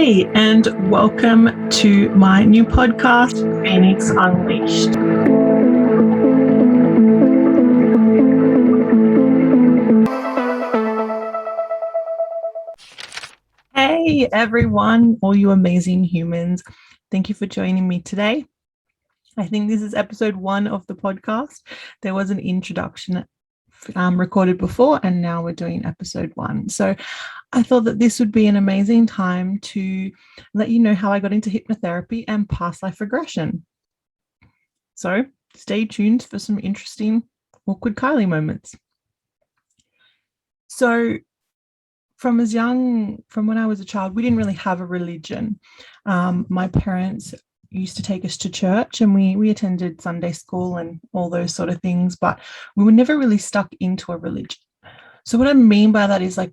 Hey, and welcome to my new podcast, Phoenix Unleashed. Hey, everyone, all you amazing humans. Thank you for joining me today. I think this is episode 1 of the podcast. There was an introduction recorded before, and now we're doing episode 1. So I thought that this would be an amazing time to let you know how I got into hypnotherapy and past life regression. So stay tuned for some interesting awkward Kylie moments. So from when I was a child, we didn't really have a religion. My parents used to take us to church, and we attended Sunday school and all those sort of things, but we were never really stuck into a religion. So what I mean by that is, like,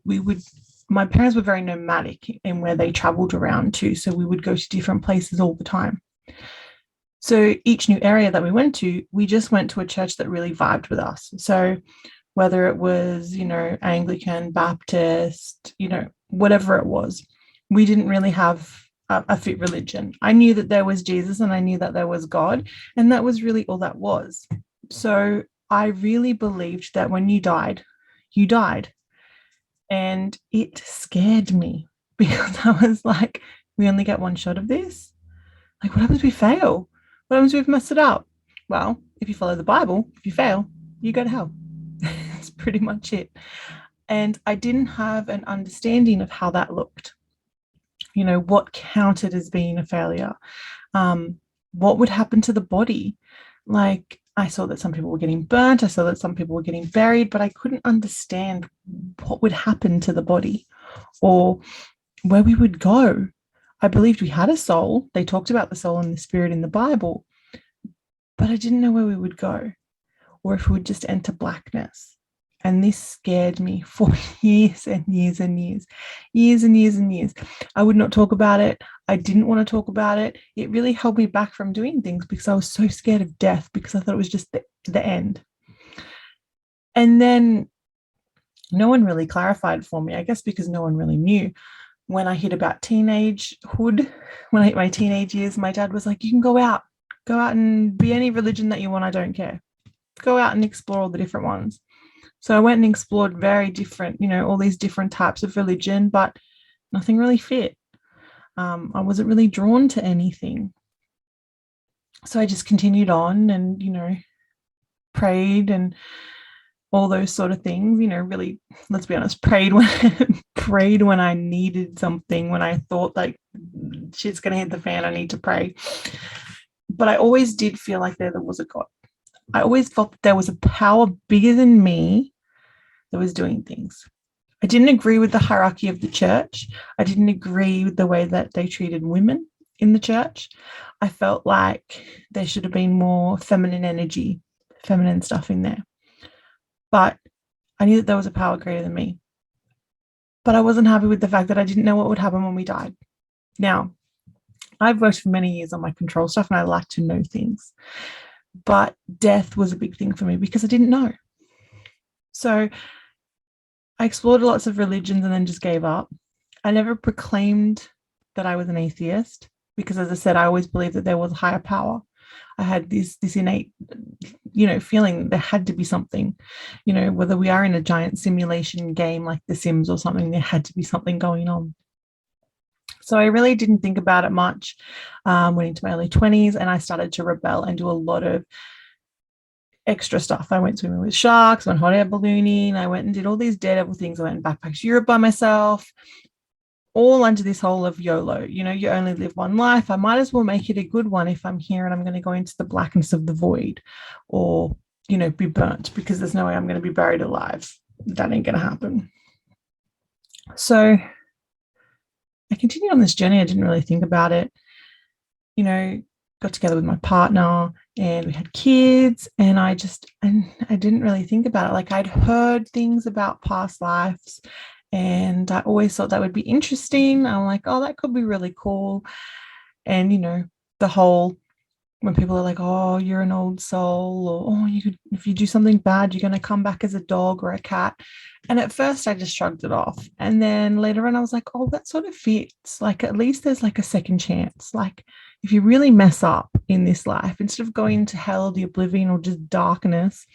my parents were very nomadic in where they traveled around to. So we would go to different places all the time. So each new area that we went to, we just went to a church that really vibed with us. So whether it was, Anglican, Baptist, whatever it was, we didn't really have a fit religion. I knew that there was Jesus and I knew that there was God, and that was really all that was. So I really believed that when you died, you died. And it scared me because I was like, we only get one shot of this? Like, what happens if we fail? What happens if we've messed it up? Well, if you follow the Bible, if you fail, you go to hell. That's pretty much it. And I didn't have an understanding of how that looked. What counted as being a failure? What would happen to the body? Like, I saw that some people were getting burnt. I saw that some people were getting buried, but I couldn't understand what would happen to the body or where we would go. I believed we had a soul. They talked about the soul and the spirit in the Bible, but I didn't know where we would go or if we would just enter blackness. And this scared me for years and years and years, years and years and years. I would not talk about it. I didn't want to talk about it. It really held me back from doing things because I was so scared of death, because I thought it was just the end. And then no one really clarified for me, I guess because no one really knew. When I hit about teenagehood, when I hit my teenage years, my dad was like, you can go out and be any religion that you want. I don't care. Go out and explore all the different ones. So I went and explored very different, all these different types of religion, but nothing really fit. I wasn't really drawn to anything. So I just continued on and, prayed and all those sort of things, really, let's be honest, prayed when I needed something, when I thought like shit's going to hit the fan, I need to pray. But I always did feel like there was a God. I always felt that there was a power bigger than me that was doing things. I didn't agree with the hierarchy of the church. I didn't agree with the way that they treated women in the church. I felt like there should have been more feminine energy, feminine stuff in there. But I knew that there was a power greater than me. But I wasn't happy with the fact that I didn't know what would happen when we died. Now, I've worked for many years on my control stuff and I like to know things. But death was a big thing for me because I didn't know. So I explored lots of religions and then just gave up. I never proclaimed that I was an atheist because, as I said, I always believed that there was a higher power. I had this innate, feeling there had to be something, whether we are in a giant simulation game like The Sims or something, there had to be something going on. So I really didn't think about it much. Went into my early 20s and I started to rebel and do a lot of extra stuff. I went swimming with sharks, went hot air ballooning. I went and did all these daredevil things. I went and backpacked Europe by myself, all under this whole of YOLO. You only live one life. I might as well make it a good one if I'm here and I'm going to go into the blackness of the void or, be burnt, because there's no way I'm going to be buried alive. That ain't going to happen. So I continued on this journey. I didn't really think about it. Got together with my partner and we had kids, and I didn't really think about it. Like, I'd heard things about past lives and I always thought that would be interesting. I'm like, oh, that could be really cool. And, the whole when people are like, oh, you're an old soul, or oh, you could, if you do something bad, you're going to come back as a dog or a cat. And at first I just shrugged it off. And then later on I was like, oh, that sort of fits. Like at least there's like a second chance. Like if you really mess up in this life, instead of going to hell, the oblivion, or just darkness,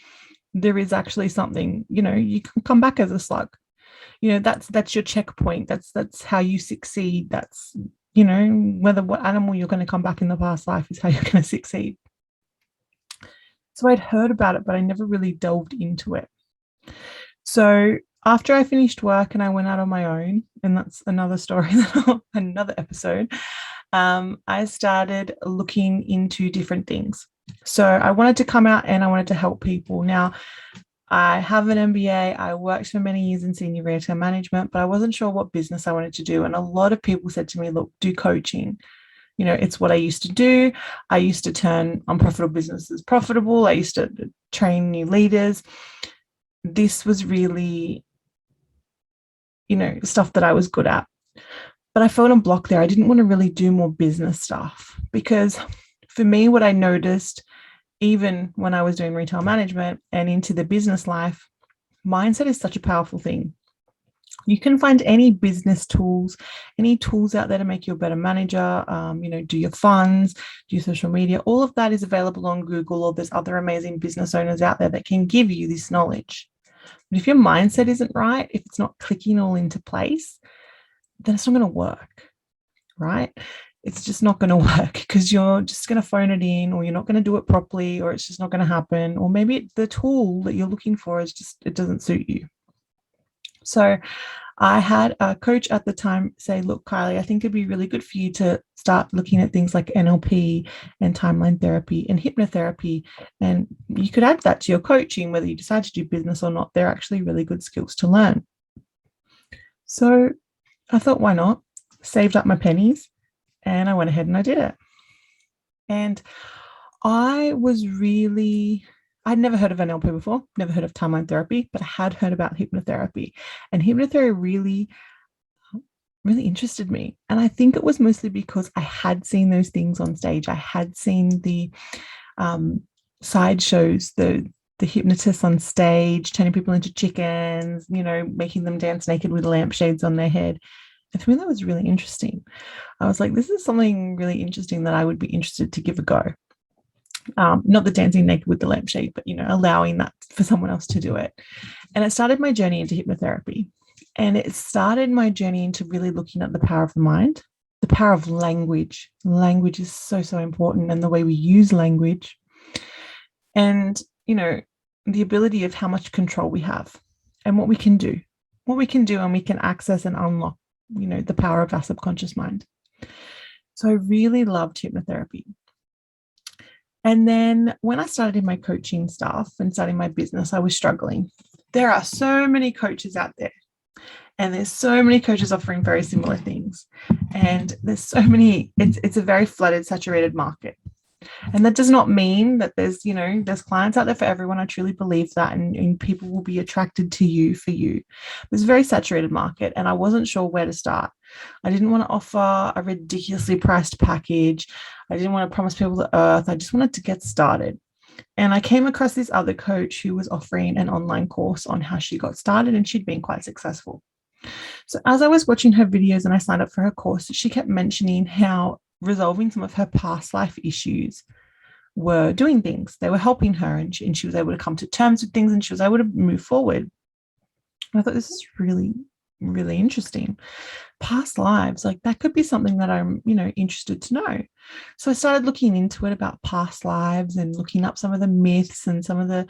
there is actually something, you can come back as a slug. That's your checkpoint. That's how you succeed. That's, whether what animal you're going to come back in the past life is how you're going to succeed. So I'd heard about it, but I never really delved into it. So after I finished work and I went out on my own, and that's another story, another episode, I started looking into different things. So I wanted to come out and I wanted to help people. Now, I have an MBA. I worked for many years in senior retail management, but I wasn't sure what business I wanted to do. And a lot of people said to me, look, do coaching. It's what I used to do. I used to turn unprofitable businesses profitable. I used to train new leaders. This was really, stuff that I was good at. But I felt a block there. I didn't want to really do more business stuff because for me, what I noticed, even when I was doing retail management and into the business life, mindset is such a powerful thing. You can find any business tools, any tools out there to make you a better manager, do your funds, do your social media. All of that is available on Google, or there's other amazing business owners out there that can give you this knowledge. But if your mindset isn't right, if it's not clicking all into place, then it's not going to work, right? It's just not going to work because you're just going to phone it in, or you're not going to do it properly, or it's just not going to happen. Or maybe the tool that you're looking for is just, it doesn't suit you. So I had a coach at the time say, look, Kylie, I think it'd be really good for you to start looking at things like NLP and timeline therapy and hypnotherapy. And you could add that to your coaching, whether you decide to do business or not. They're actually really good skills to learn. So I thought, why not? Saved up my pennies and I went ahead and I did it. And I was really, I'd never heard of NLP before, never heard of timeline therapy, but I had heard about hypnotherapy. And hypnotherapy really, really interested me. And I think it was mostly because I had seen those things on stage. I had seen the side shows, the hypnotists on stage, turning people into chickens, making them dance naked with lampshades on their head. And for me, that was really interesting. I was like, this is something really interesting that I would be interested to give a go. Not the dancing naked with the lampshade, but, allowing that for someone else to do it. And it started my journey into hypnotherapy. And it started my journey into really looking at the power of the mind, the power of language. Language is so, so important, and the way we use language. And, the ability of how much control we have and what we can do, and we can access and unlock, the power of our subconscious mind. So I really loved hypnotherapy. And then when I started in my coaching stuff and starting my business, I was struggling. There are so many coaches out there, and there's so many coaches offering very similar things. And there's so many, it's a very flooded, saturated market. And that does not mean that there's clients out there for everyone. I truly believe that, and people will be attracted to you for you. It's a very saturated market, and I wasn't sure where to start. I didn't want to offer a ridiculously priced package. I didn't want to promise people the earth. I just wanted to get started. And I came across this other coach who was offering an online course on how she got started, and she'd been quite successful. So as I was watching her videos and I signed up for her course, she kept mentioning how resolving some of her past life issues were doing things. They were helping her, and she was able to come to terms with things, and she was able to move forward. And I thought, this is really, really interesting. Past lives, like that could be something that I'm, interested to know. So I started looking into it about past lives and looking up some of the myths and some of the,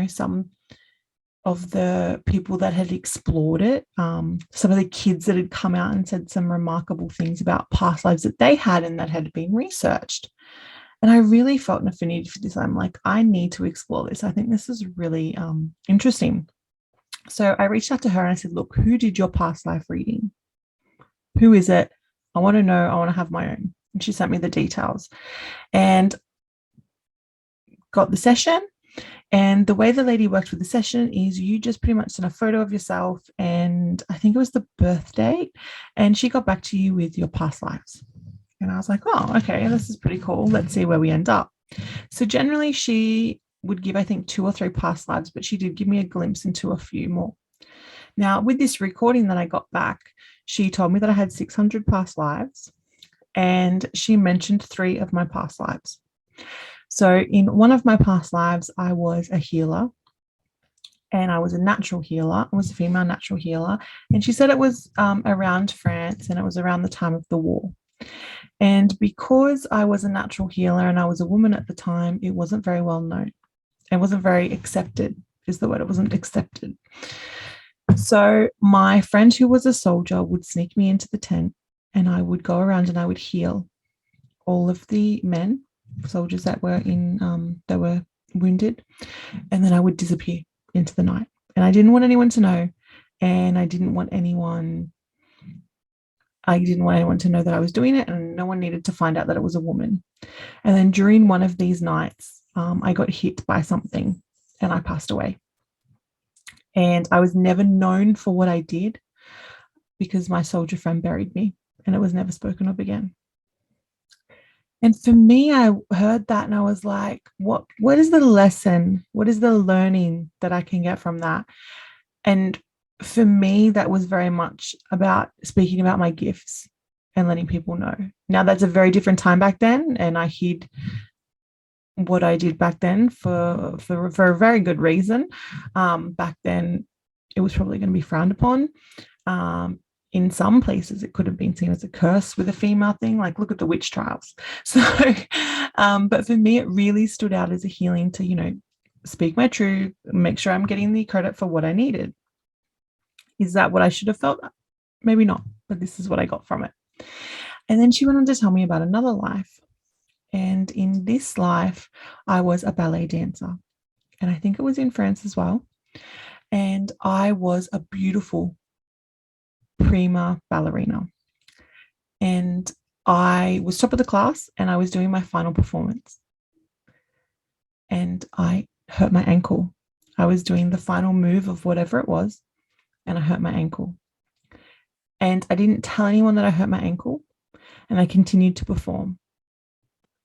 some of the people that had explored it, some of the kids that had come out and said some remarkable things about past lives that they had and that had been researched. And I really felt an affinity for this. I'm like, I need to explore this. I think this is really interesting. So I reached out to her and I said, look, who did your past life reading? Who is it? I want to know. I want to have my own. And she sent me the details and got the session. And the way the lady worked with the session is you just pretty much send a photo of yourself, and I think it was the birth date, and she got back to you with your past lives. And I was like, oh, okay, this is pretty cool. Let's see where we end up. So generally she would give, I think, 2 or 3 past lives, but she did give me a glimpse into a few more. Now, with this recording that I got back, she told me that I had 600 past lives, and she mentioned 3 of my past lives. So in one of my past lives, I was a healer, and I was a natural healer. I was a female natural healer. And she said it was around France, and it was around the time of the war. And because I was a natural healer and I was a woman at the time, it wasn't very well known. It wasn't very accepted, is the word. It wasn't accepted. So my friend who was a soldier would sneak me into the tent, and I would go around and I would heal all of the men, soldiers that were that were wounded, and then I would disappear into the night. And I didn't want anyone to know, and I didn't want anyone to know that I was doing it, and no one needed to find out that it was a woman. And then during one of these nights, I got hit by something and I passed away. And I was never known for what I did because my soldier friend buried me, and it was never spoken of again. And for me, I heard that and I was like, what is the lesson? What is the learning that I can get from that? And for me, that was very much about speaking about my gifts and letting people know. Now, that's a very different time back then, and I hid what I did back then for a very good reason. Back then, it was probably going to be frowned upon. In some places, it could have been seen as a curse with a female thing, like look at the witch trials. So, but for me, it really stood out as a healing to, speak my truth, make sure I'm getting the credit for what I needed. Is that what I should have felt? Maybe not, but this is what I got from it. And then she went on to tell me about another life. And in this life, I was a ballet dancer. And I think it was in France as well. And I was a beautiful prima ballerina. And I was top of the class, and I was doing my final performance. And I hurt my ankle. I was doing the final move of whatever it was, and I hurt my ankle. And I didn't tell anyone that I hurt my ankle, and I continued to perform.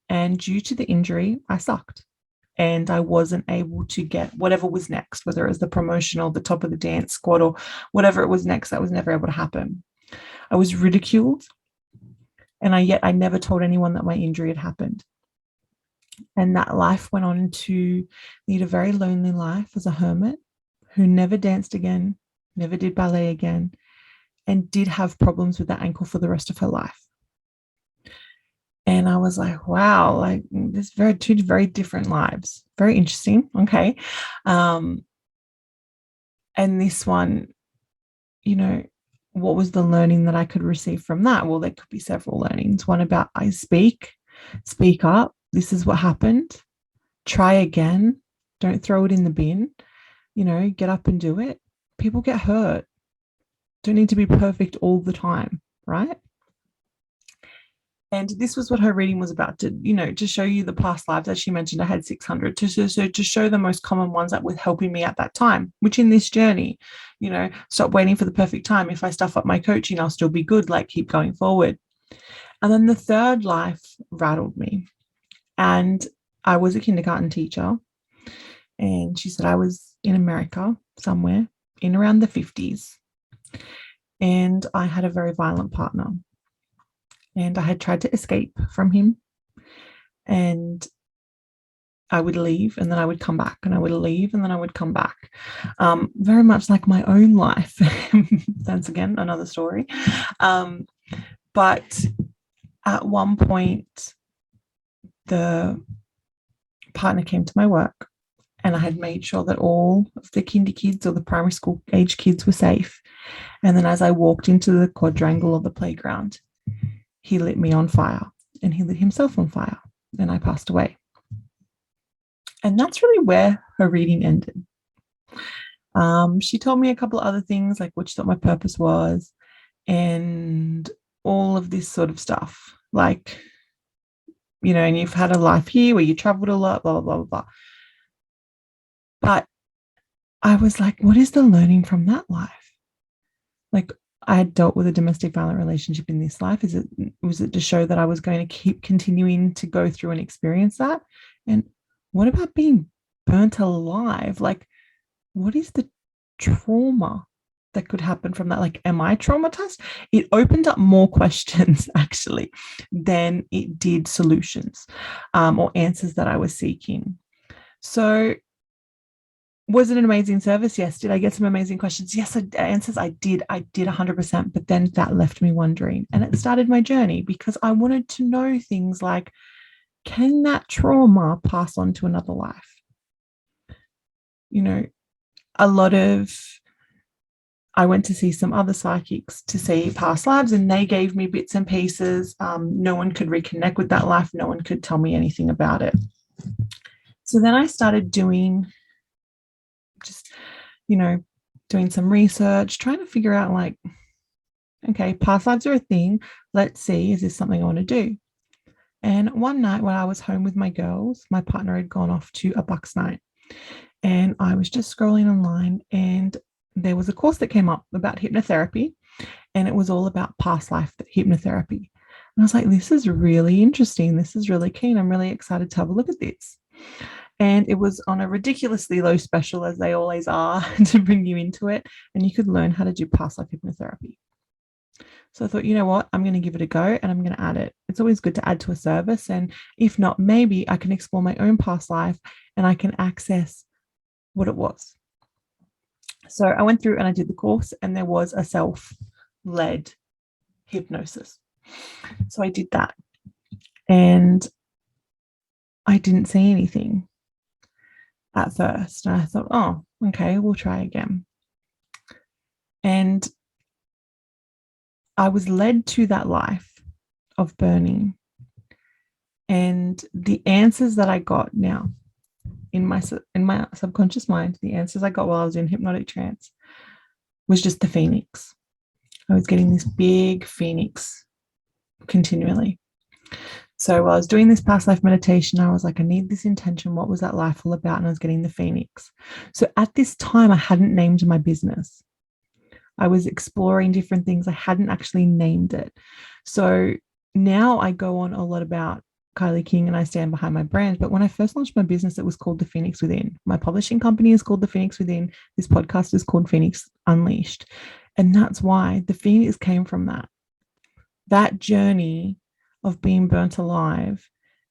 And due to the injury, I sucked. And I wasn't able to get whatever was next, whether it was the promotional, the top of the dance squad, or whatever it was next. That was never able to happen. I was ridiculed, and I never told anyone that my injury had happened. And that life went on to lead a very lonely life as a hermit who never danced again, never did ballet again, and did have problems with that ankle for the rest of her life. And I was like, wow, like this two very different lives. Very interesting. Okay. And this one, what was the learning that I could receive from that? Well, there could be several learnings. One about I speak up. This is what happened. Try again. Don't throw it in the bin. Get up and do it. People get hurt. Don't need to be perfect all the time, right? And this was what her reading was about, to show you the past lives. As she mentioned, I had 600, to show the most common ones that were helping me at that time, which in this journey, stop waiting for the perfect time. If I stuff up my coaching, I'll still be good, like keep going forward. And then the third life rattled me. And I was a kindergarten teacher. And she said I was in America somewhere in around the 50s. And I had a very violent partner. And I had tried to escape from him, and I would leave and then I would come back, and I would leave and then I would come back. Very much like my own life. That's again another story. But at one point, the partner came to my work, and I had made sure that all of the kinder kids or the primary school age kids were safe. And then as I walked into the quadrangle of the playground, he lit me on fire, and he lit himself on fire, and I passed away. And that's really where her reading ended. She told me a couple of other things, like what she thought my purpose was, and all of this sort of stuff. Like, and you've had a life here where you traveled a lot, blah, blah, blah, blah. But I was like, what is the learning from that life? Like, I had dealt with a domestic violent relationship in this life? Was it to show that I was going to keep continuing to go through and experience that? And what about being burnt alive? Like, what is the trauma that could happen from that? Like, am I traumatized? It opened up more questions actually than it did solutions, or answers that I was seeking. So was it an amazing service? Yes. Did I get some amazing questions? Yes. Answers I did. I did 100%. But then that left me wondering. And it started my journey because I wanted to know things like, can that trauma pass on to another life? You know, a lot of, I went to see some other psychics to see past lives, and they gave me bits and pieces. No one could reconnect with that life. No one could tell me anything about it. So then I started doing just, doing some research, trying to figure out like, okay, past lives are a thing. Let's see, is this something I want to do? And one night when I was home with my girls, my partner had gone off to a Bucks night. And I was just scrolling online, and there was a course that came up about hypnotherapy. And it was all about past life hypnotherapy. And I was like, this is really interesting. This is really keen. I'm really excited to have a look at this. And it was on a ridiculously low special, as they always are, to bring you into it. And you could learn how to do past life hypnotherapy. So I thought, you know what, I'm going to give it a go and I'm going to add it. It's always good to add to a service. And if not, maybe I can explore my own past life and I can access what it was. So I went through and I did the course, and there was a self-led hypnosis. So I did that, and I didn't see anything at first. And I thought, oh, okay, we'll try again. And I was led to that life of burning. And the answers that I got now in my subconscious mind, the answers I got while I was in hypnotic trance was just the phoenix. I was getting this big phoenix continually. So while I was doing this past life meditation, I was like, I need this intention. What was that life all about? And I was getting the phoenix. So at this time, I hadn't named my business. I was exploring different things. I hadn't actually named it. So now I go on a lot about Kylie King and I stand behind my brand. But when I first launched my business, it was called The Phoenix Within. My publishing company is called The Phoenix Within. This podcast is called Phoenix Unleashed. And that's why the Phoenix came from that journey of being burnt alive.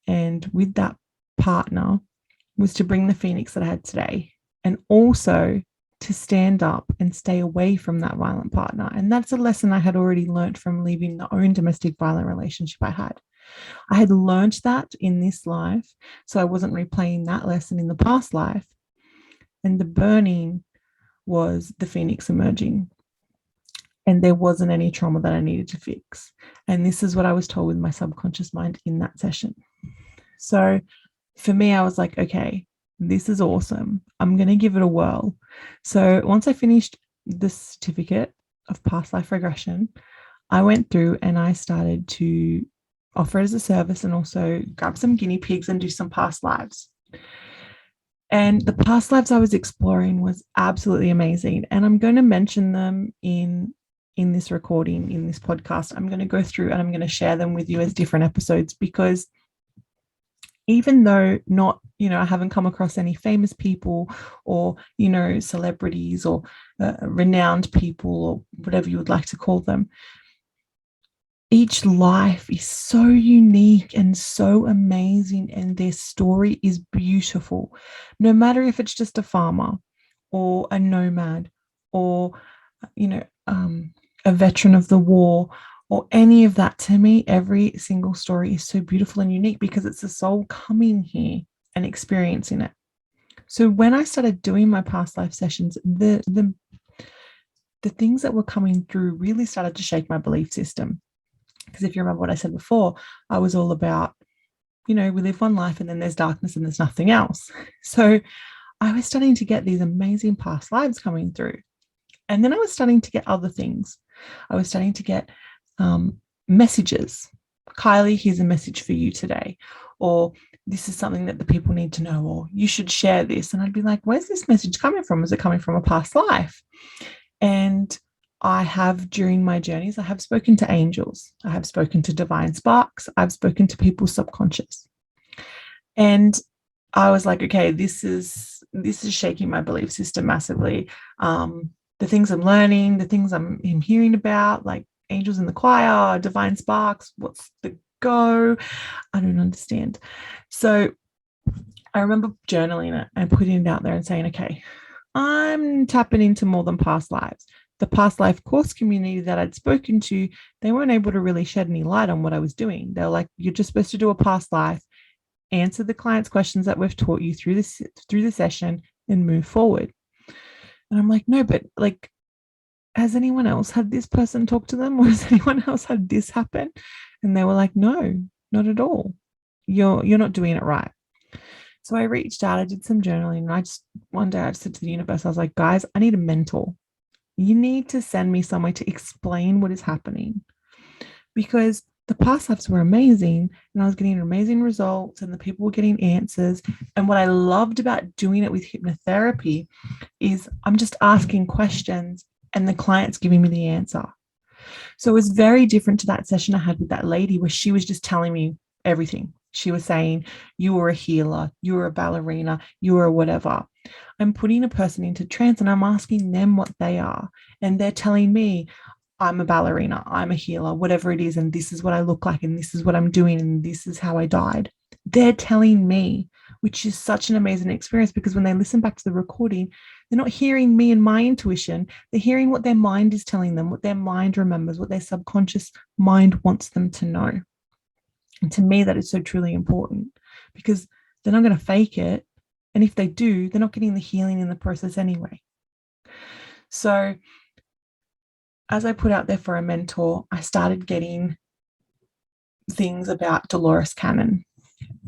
And with that partner was to bring the Phoenix that I had today, and also to stand up and stay away from that violent partner. And that's a lesson I had already learned from leaving the own domestic violent relationship I had. I had learned that in this life, so I wasn't replaying that lesson in the past life. And the burning was the Phoenix emerging. And there wasn't any trauma that I needed to fix. And this is what I was told with my subconscious mind in that session. So for me, I was like, okay, this is awesome. I'm going to give it a whirl. So once I finished the certificate of past life regression, I went through and I started to offer it as a service and also grab some guinea pigs and do some past lives. And the past lives I was exploring was absolutely amazing. And I'm going to mention them in this recording, in this podcast. I'm going to go through and I'm going to share them with you as different episodes, because even though not, I haven't come across any famous people or, celebrities or renowned people or whatever you would like to call them, each life is so unique and so amazing, and their story is beautiful. No matter if it's just a farmer or a nomad or, a veteran of the war or any of that, to me, every single story is so beautiful and unique because it's a soul coming here and experiencing it. So when I started doing my past life sessions, the things that were coming through really started to shake my belief system. Because if you remember what I said before, I was all about, we live one life and then there's darkness and there's nothing else. So I was starting to get these amazing past lives coming through. And then I was starting to get other things. I was starting to get messages. Kylie, here's a message for you today. Or this is something that the people need to know, or you should share this. And I'd be like, where's this message coming from? Is it coming from a past life? And I have, during my journeys, I have spoken to angels, I have spoken to divine sparks, I've spoken to people's subconscious. And I was like, okay, this is shaking my belief system massively. The things I'm learning, the things I'm hearing about, like angels in the choir, divine sparks, what's the go? I don't understand. So I remember journaling it and putting it out there and saying, okay, I'm tapping into more than past lives. The past life course community that I'd spoken to, they weren't able to really shed any light on what I was doing. They're like, you're just supposed to do a past life, answer the client's questions that we've taught you through the session, and move forward. And I'm like, no, but like, has anyone else had this person talk to them, or has anyone else had this happen? And they were like, no, not at all. You're not doing it right. So I reached out, I did some journaling, and one day I said to the universe, I was like, guys, I need a mentor. You need to send me somewhere to explain what is happening, because the past lives were amazing and I was getting amazing results and the people were getting answers. And what I loved about doing it with hypnotherapy is I'm just asking questions and the client's giving me the answer. So it was very different to that session I had with that lady where she was just telling me everything. She was saying, you were a healer, you were a ballerina, you were whatever. I'm putting a person into trance and I'm asking them what they are. And they're telling me, I'm a ballerina, I'm a healer, whatever it is. And this is what I look like. And this is what I'm doing. And this is how I died. They're telling me, which is such an amazing experience, because when they listen back to the recording, they're not hearing me and my intuition. They're hearing what their mind is telling them, what their mind remembers, what their subconscious mind wants them to know. And to me, that is so truly important, because they're not going to fake it. And if they do, they're not getting the healing in the process anyway. So as I put out there for a mentor, I started getting things about Dolores Cannon.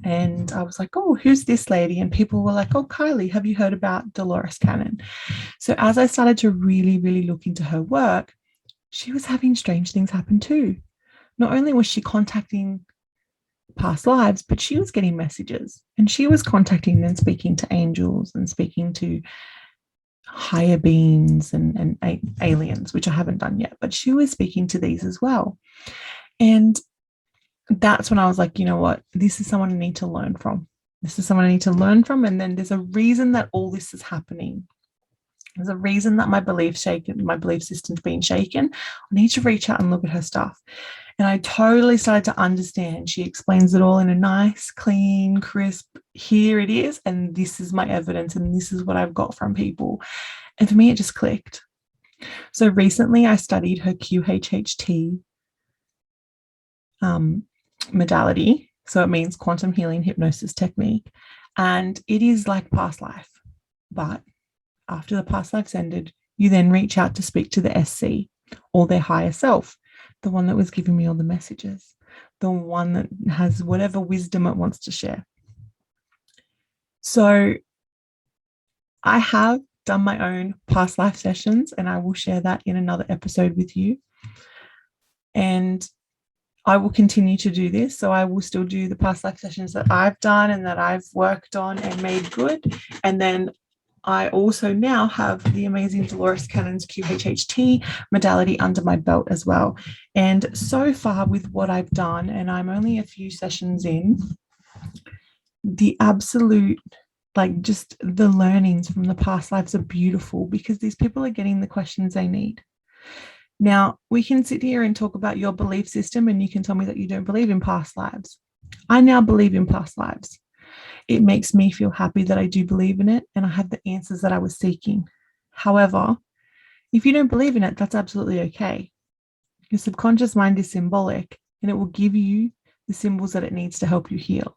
And I was like, oh, who's this lady? And people were like, oh, Kylie, have you heard about Dolores Cannon? So as I started to really, really look into her work, she was having strange things happen too. Not only was she contacting past lives, but she was getting messages, and she was contacting and speaking to angels and speaking to higher beings and aliens, which I haven't done yet, but she was speaking to these as well. And that's when I was like, you know what, this is someone I need to learn from. This is someone I need to learn from. And then there's a reason that all this is happening. There's a reason that my belief system's being shaken. I need to reach out and look at her stuff. And I totally started to understand. She explains it all in a nice, clean, crisp, here it is, and this is my evidence, and this is what I've got from people. And for me, it just clicked. So recently I studied her QHHT modality. So it means quantum healing hypnosis technique. And it is like past life. But after the past life's ended, you then reach out to speak to the SC, or their higher self, the one that was giving me all the messages, the one that has whatever wisdom it wants to share. So I have done my own past life sessions, and I will share that in another episode with you. And I will continue to do this. So I will still do the past life sessions that I've done and that I've worked on and made good. And then I also now have the amazing Dolores Cannon's QHHT modality under my belt as well. And so far with what I've done, and I'm only a few sessions in, the absolute, like just the learnings from the past lives are beautiful, because these people are getting the questions they need. Now, we can sit here and talk about your belief system, and you can tell me that you don't believe in past lives. I now believe in past lives. It makes me feel happy that I do believe in it, and I have the answers that I was seeking. However, if you don't believe in it, that's absolutely okay. Your subconscious mind is symbolic, and it will give you the symbols that it needs to help you heal.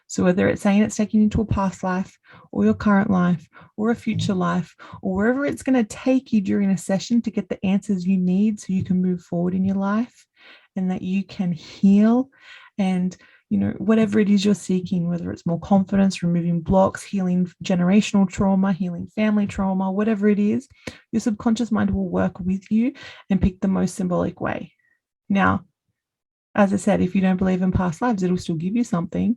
So whether it's saying it's taking you to a past life, or your current life, or a future life, or wherever it's going to take you during a session to get the answers you need so you can move forward in your life and that you can heal, and whatever it is you're seeking, whether it's more confidence, removing blocks, healing generational trauma, healing family trauma, whatever it is, your subconscious mind will work with you and pick the most symbolic way. Now, as I said, if you don't believe in past lives, it'll still give you something.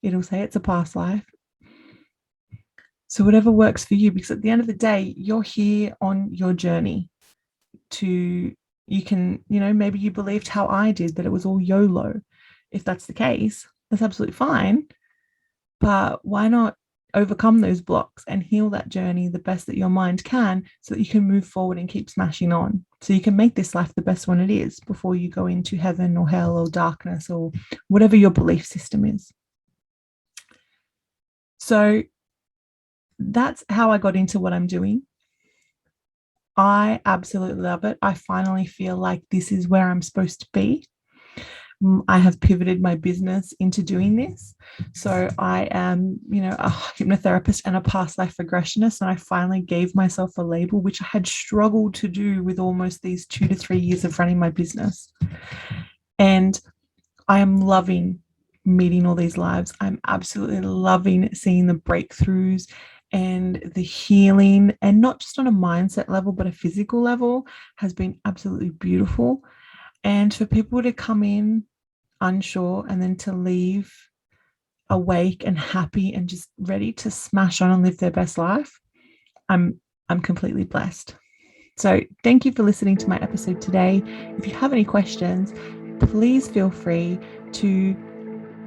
It'll say it's a past life. So whatever works for you, because at the end of the day, you're here on your journey. to, you can, maybe you believed how I did, that it was all YOLO. If that's the case, that's absolutely fine. But why not overcome those blocks and heal that journey the best that your mind can, so that you can move forward and keep smashing on, so you can make this life the best one it is before you go into heaven or hell or darkness or whatever your belief system is. So that's how I got into what I'm doing. I absolutely love it. I finally feel like this is where I'm supposed to be. I have pivoted my business into doing this. So I am, a hypnotherapist and a past life regressionist. And I finally gave myself a label, which I had struggled to do with almost these 2 to 3 years of running my business. And I am loving meeting all these lives. I'm absolutely loving seeing the breakthroughs and the healing, and not just on a mindset level, but a physical level, has been absolutely beautiful. And for people to come in unsure and then to leave awake and happy and just ready to smash on and live their best life, I'm completely blessed. So thank you for listening to my episode today. If you have any questions, please feel free to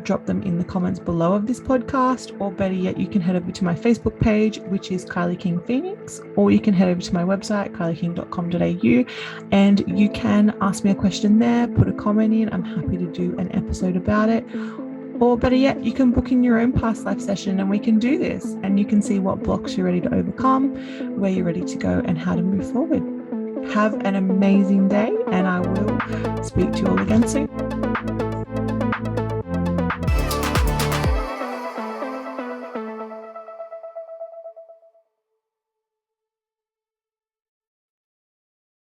drop them in the comments below of this podcast, or better yet, you can head over to my Facebook page, which is Kylie King Phoenix, or you can head over to my website, kylieking.com.au, and you can ask me a question there, put a comment in. I'm happy to do an episode about it. Or better yet, you can book in your own past life session and we can do this, and you can see what blocks you're ready to overcome, where you're ready to go, and how to move forward. Have an amazing day, and I will speak to you all again soon.